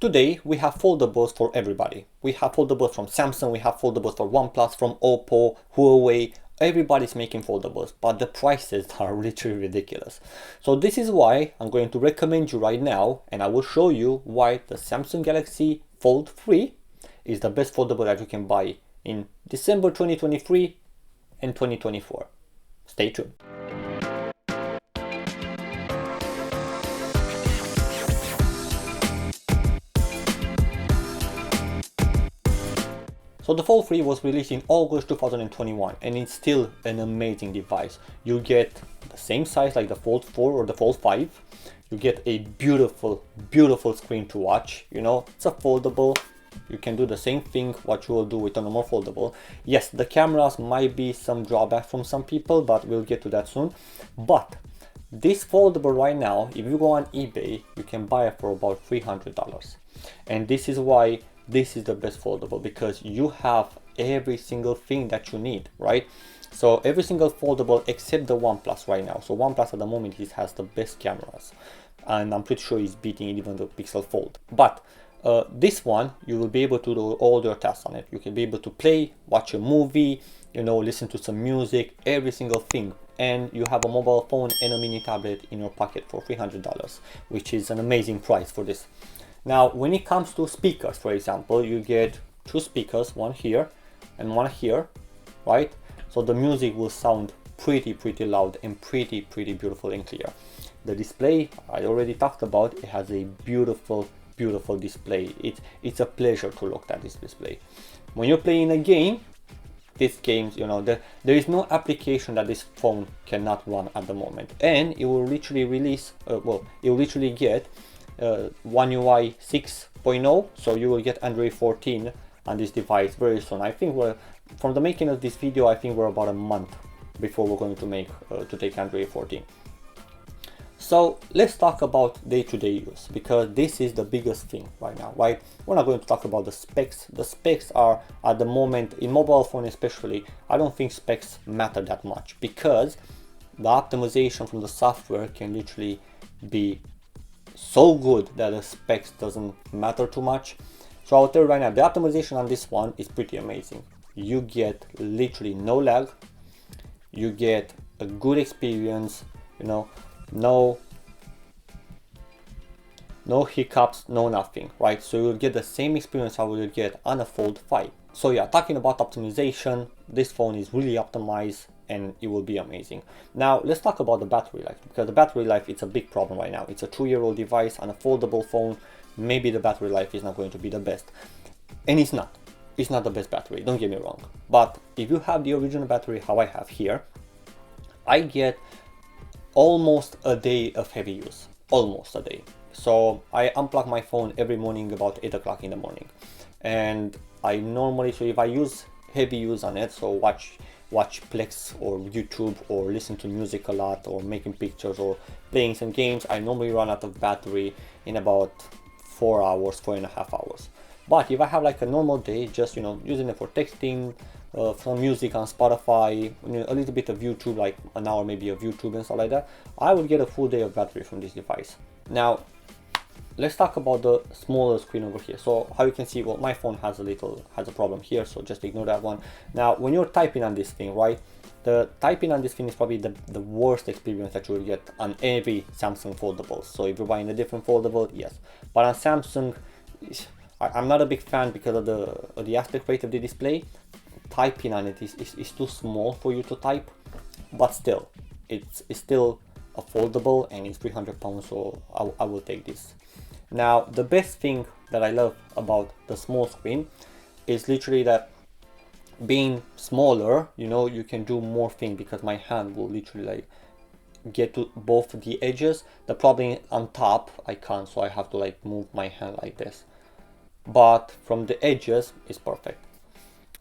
Today we have foldables for everybody. We have foldables from Samsung, we have foldables for OnePlus, from Oppo, Huawei. Everybody's making foldables, but the prices are literally ridiculous. So this is why I'm going to recommend you right now, and I will show you why the Samsung Galaxy Fold 3 is the best foldable that you can buy in December 2023 and 2024. Stay tuned. So the Fold 3 was released in August 2021 and it's still an amazing device. You get the same size like the Fold 4 or the Fold 5. You get a beautiful screen to watch. You know, it's a foldable. You can do the same thing what you will do with a normal foldable. Yes, the cameras might be some drawback from some people, but we'll get to that soon. But this foldable right now, if you go on eBay, you can buy it for about $300. And this is why this is the best foldable, because you have every single thing that you need, right? So every single foldable except the OnePlus right now. So OnePlus at the moment has the best cameras, and I'm pretty sure it's beating even the Pixel Fold. But this one, you will be able to do all your tasks on it. You can be able to play, watch a movie, you know, listen to some music, every single thing. And you have a mobile phone and a mini tablet in your pocket for $300, which is an amazing price for this. Now, when it comes to speakers, for example, you get two speakers, one here and one here, right? So the music will sound pretty loud and pretty beautiful and clear. The display, I already talked about, it has a beautiful display. It's a pleasure to look at this display. When you're playing a game, these games, you know, there is no application that this phone cannot run at the moment, and it will literally release, it will literally get One UI 6.0, so you will get Android 14 on this device very soon. I think from the making of this video, I think we're about a month before we're going to take Android 14. So let's talk about day-to-day use, because this is the biggest thing right now, right? We're not going to talk about the specs. The specs are, at the moment, in mobile phone especially, I don't think specs matter that much, because the optimization from the software can literally be so good that the specs doesn't matter too much. So I'll tell you right now, the optimization on this one is pretty amazing. You get literally no lag, you get a good experience, you know, no hiccups, no nothing, right? So you'll get the same experience I will get on a Fold 5. So yeah, talking about optimization, this phone is really optimized and it will be amazing. Now let's talk about the battery life, because the battery life, it's a big problem right now. It's a 2-year-old device on a foldable phone. Maybe the battery life is not going to be the best, and it's not the best battery, don't get me wrong. But if you have the original battery, how I have here, I get almost a day of heavy use, almost a day. So I unplug my phone every morning about 8 o'clock in the morning, and I normally, so if I use heavy use on it, so watch Plex or YouTube or listen to music a lot or making pictures or playing some games, I normally run out of battery in about 4 hours, 4.5 hours. But if I have like a normal day, just, you know, using it for texting, some music on Spotify, you know, a little bit of YouTube, like an hour maybe of YouTube and stuff like that, I would get a full day of battery from this device. Now let's talk about the smaller screen over here. So how you can see, well, my phone has a problem here, so just ignore that one. Now when you're typing on this thing, right, the typing on this thing is probably the worst experience that you will get on every Samsung foldable. So if you're buying a different foldable, yes, but on Samsung, I'm not a big fan because of the aspect rate of the display. Typing on it is too small for you to type, but still, it's still a foldable and it's 300 pounds, so I will take this. Now the best thing that I love about the small screen is literally that being smaller, you know, you can do more things, because my hand will literally like get to both the edges. The problem on top, I can't, so I have to like move my hand like this, but from the edges it's perfect.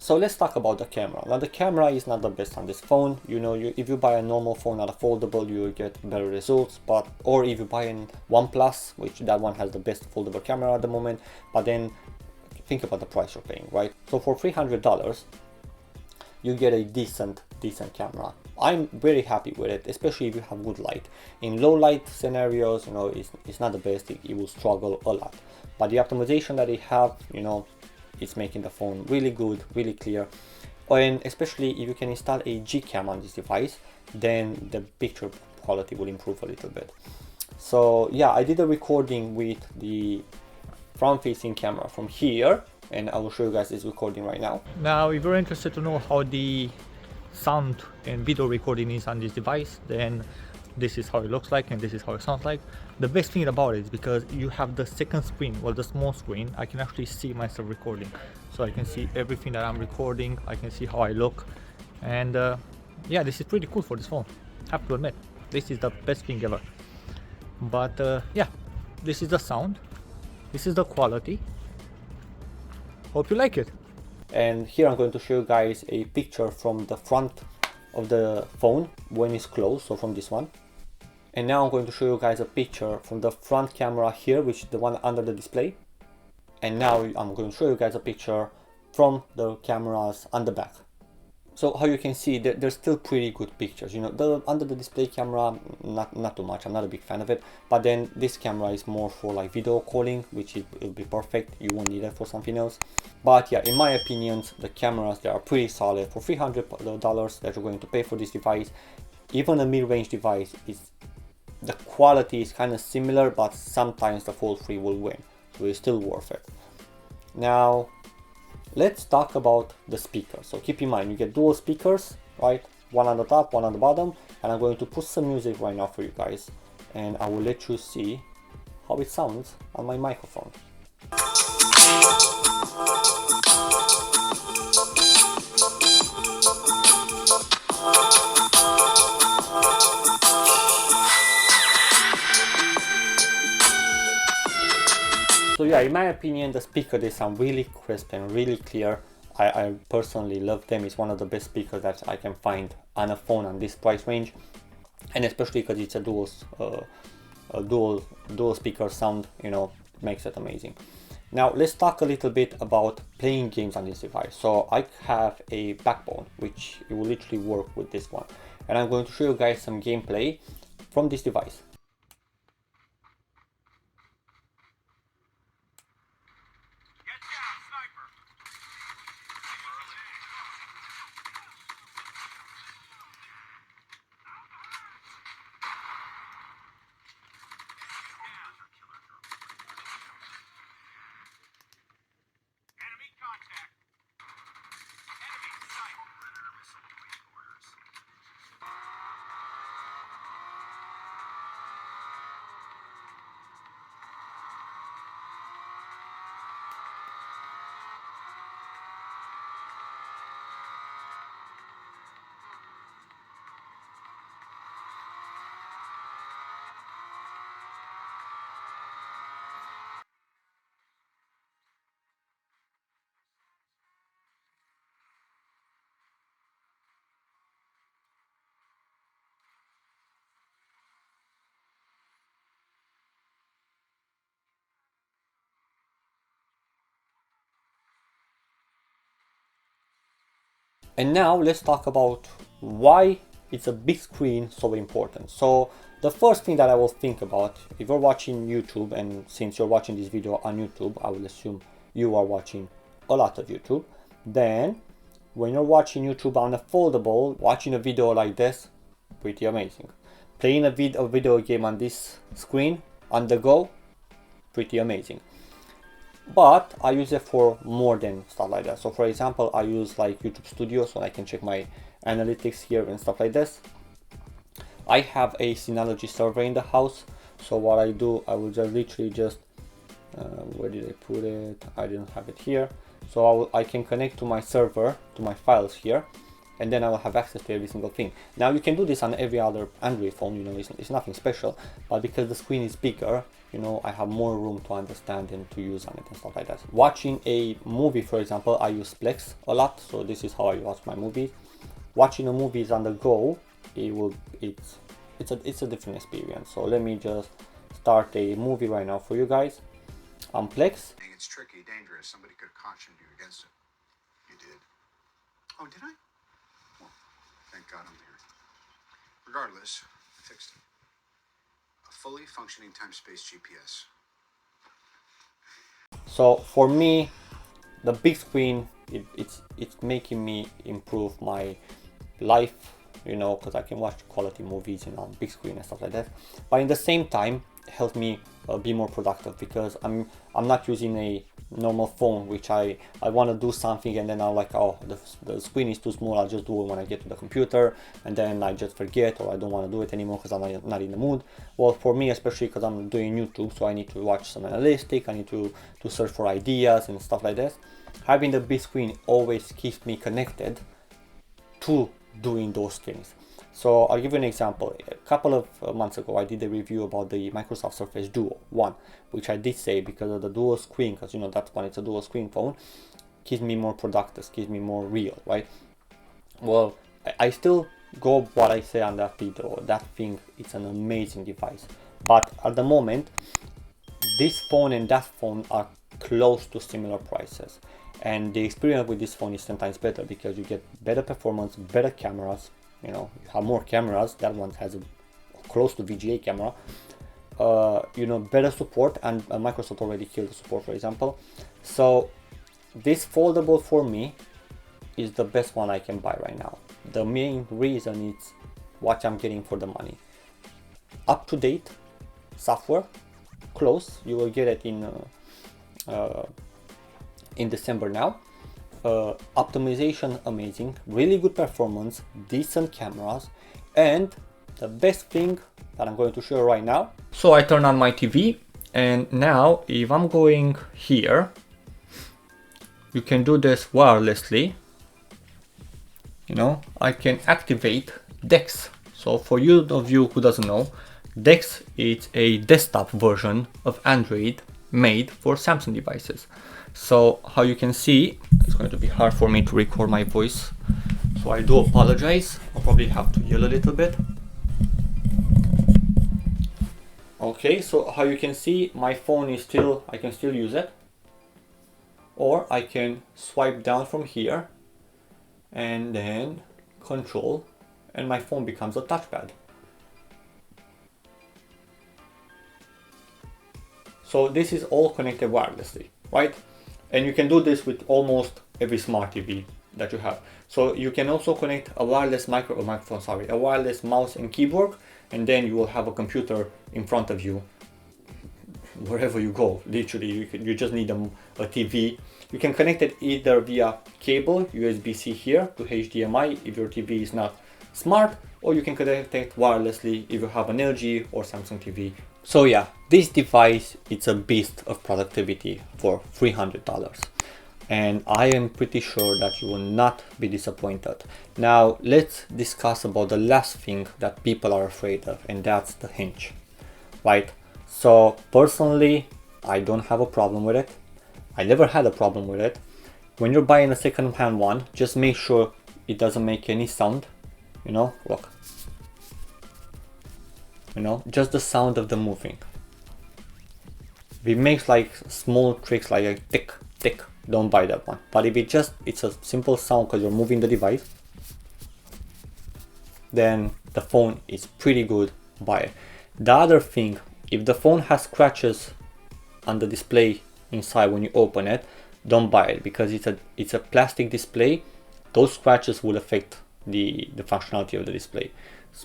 So let's talk about the camera. Now the camera is not the best on this phone. You know, if you buy a normal phone, not a foldable, you will get better results. But, or if you buy a OnePlus, which that one has the best foldable camera at the moment, but then think about the price you're paying, right? So for $300, you get a decent camera. I'm very happy with it, especially if you have good light. In low light scenarios, you know, it's not the best, it will struggle a lot. But the optimization that they have, you know, it's making the phone really good, really clear. And especially if you can install a Gcam on this device, then the picture quality will improve a little bit. So yeah, I did a recording with the front-facing camera from here, and I will show you guys this recording right now. Now, if you're interested to know how the sound and video recording is on this device, then this is how it looks like and this is how it sounds like. The best thing about it is because you have the second screen, well, the small screen, I can actually see myself recording. So I can see everything that I'm recording, I can see how I look, and yeah, this is pretty cool for this phone. I have to admit, this is the best thing ever. But yeah, this is the sound, this is the quality. Hope you like it. And here I'm going to show you guys a picture from the front of the phone when it's closed, so from this one. And now I'm going to show you guys a picture from the front camera here, which is the one under the display. And now I'm going to show you guys a picture from the cameras on the back. So how you can see, they're still pretty good pictures. You know, the under the display camera, not too much. I'm not a big fan of it. But then this camera is more for like video calling, which it'll be perfect. You won't need it for something else. But yeah, in my opinion, the cameras, they are pretty solid. For $300 that you're going to pay for this device, even a mid-range device, the quality is kind of similar, but sometimes the Fold 3 will win. So it's still worth it. Now, let's talk about the speakers. So keep in mind, you get dual speakers, right? One on the top, one on the bottom. And I'm going to put some music right now for you guys. And I will let you see how it sounds on my microphone. So yeah, in my opinion, the speaker, they sound really crisp and really clear. I personally love them. It's one of the best speakers that I can find on a phone on this price range, and especially because it's a dual speaker sound, you know, makes it amazing. Now let's talk a little bit about playing games on this device. So I have a backbone, which it will literally work with this one, and I'm going to show you guys some gameplay from this device. And now let's talk about why it's a big screen so important. So the first thing that I will think about, if you're watching YouTube, and since you're watching this video on YouTube, I will assume you are watching a lot of YouTube, then when you're watching YouTube on a foldable, watching a video like this, pretty amazing. Playing a video game on this screen on the go, pretty amazing. But I use it for more than stuff like that. So for example, I use like YouTube Studio, so I can check my analytics here and stuff like this. I have a Synology server in the house, so what I do, I will just literally just where did I put it? I didn't have it here. So I can connect to my server, to my files here, and then I will have access to every single thing. Now you can do this on every other Android phone, you know, it's nothing special, but because the screen is bigger, you know, I have more room to understand and to use on it and stuff like that. Watching a movie, for example, I use Plex a lot, so this is how I watch my movies. Watching a movie is on the go, it's a different experience. So let me just start a movie right now for you guys on Plex. It's tricky, dangerous. Somebody could have cautioned you against it. You did. Oh, did I? Well, thank God I'm here. Regardless, I fixed it. A fully functioning time-space GPS. So for me, the big screen, it's making me improve my life, you know, because I can watch quality movies, you know, on big screen and stuff like that. But in the same time, it helps me be more productive, because I'm not using a normal phone, which I want to do something and then I'm like, oh, the screen is too small, I'll just do it when I get to the computer, and then I just forget, or I don't want to do it anymore because I'm not in the mood. Well, for me, especially because I'm doing YouTube, so I need to watch some analytics, I need to search for ideas and stuff like that. Having the big screen always keeps me connected to doing those things. So I'll give you an example. A couple of months ago, I did a review about the Microsoft Surface Duo 1, which I did say, because of the dual screen, because you know that one, it's a dual screen phone, keeps me more productive, keeps me more real, right? Well, I still go what I say on that video. That thing, it's an amazing device. But at the moment, this phone and that phone are close to similar prices. And the experience with this phone is 10 times better, because you get better performance, better cameras, you know, you have more cameras. That one has a close to VGA camera, you know, better support, and Microsoft already killed the support, for example. So this foldable for me is the best one I can buy right now. The main reason is what I'm getting for the money. Up to date software, close, you will get it in December now. Optimization amazing, really good performance, decent cameras, and the best thing that I'm going to show you right now. So I turn on my TV, and now if I'm going here, you can do this wirelessly. You know, I can activate DeX. So for you of you who doesn't know, DeX is a desktop version of Android made for Samsung devices. So how you can see, it's going to be hard for me to record my voice, so I do apologize. I'll probably have to yell a little bit. Okay, so how you can see, my phone is still, I can still use it, or I can swipe down from here and then control, and my phone becomes a touchpad. So this is all connected wirelessly, right? And you can do this with almost every smart TV that you have. So you can also connect a wireless a wireless mouse and keyboard, and then you will have a computer in front of you wherever you go. Literally, you just need a TV. You can connect it either via cable, USB-C here, to HDMI if your TV is not smart, or you can connect it wirelessly if you have an LG or Samsung TV. So yeah, this device, it's a beast of productivity for $300. And I am pretty sure that you will not be disappointed. Now let's discuss about the last thing that people are afraid of, and that's the hinge, right? So personally, I don't have a problem with it. I never had a problem with it. When you're buying a second-hand one, just make sure it doesn't make any sound. You know, look. You know, just the sound of the moving. If it makes like small tricks like a tick, tick, don't buy that one. But if it's a simple sound because you're moving the device, then the phone is pretty good, buy it. The other thing, if the phone has scratches on the display inside when you open it, don't buy it, because it's a plastic display. Those scratches will affect the functionality of the display.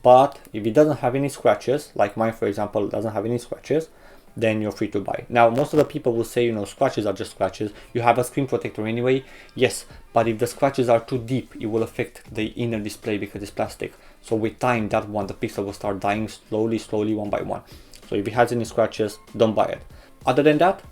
But if it doesn't have any scratches, like mine for example doesn't have any scratches, then you're free to buy. Now most of the people will say, you know, scratches are just scratches, you have a screen protector anyway. Yes, but if the scratches are too deep, it will affect the inner display because it's plastic. So with time, that one, the pixel will start dying slowly one by one. So if it has any scratches, don't buy it. Other than that,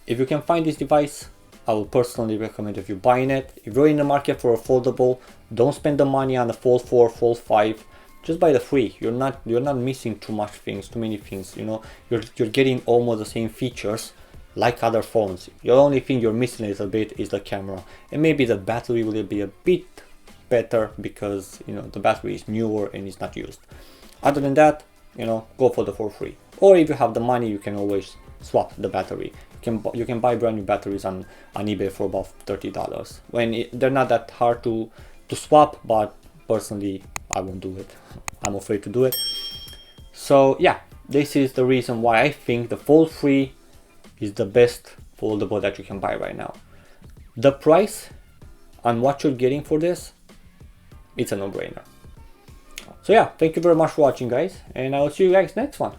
if you can find this device, I will personally recommend if you're buying it. If you're in the market for a foldable, don't spend the money on the Fold 4, Fold 5. Just buy the 3. You're not missing too many things. You know, you're getting almost the same features like other phones. The only thing you're missing a little bit is the camera, and maybe the battery will be a bit better because, you know, the battery is newer and it's not used. Other than that, you know, go for the 4-3. Or if you have the money, you can always swap the battery. You can buy brand new batteries on eBay for about $30. They're not that hard to swap, but personally I won't do it. I'm afraid to do it. So yeah, this is the reason why I think the Fold 3 is the best foldable that you can buy right now. The price and what you're getting for this, it's a no-brainer. So yeah, thank you very much for watching, guys, and I will see you guys next one.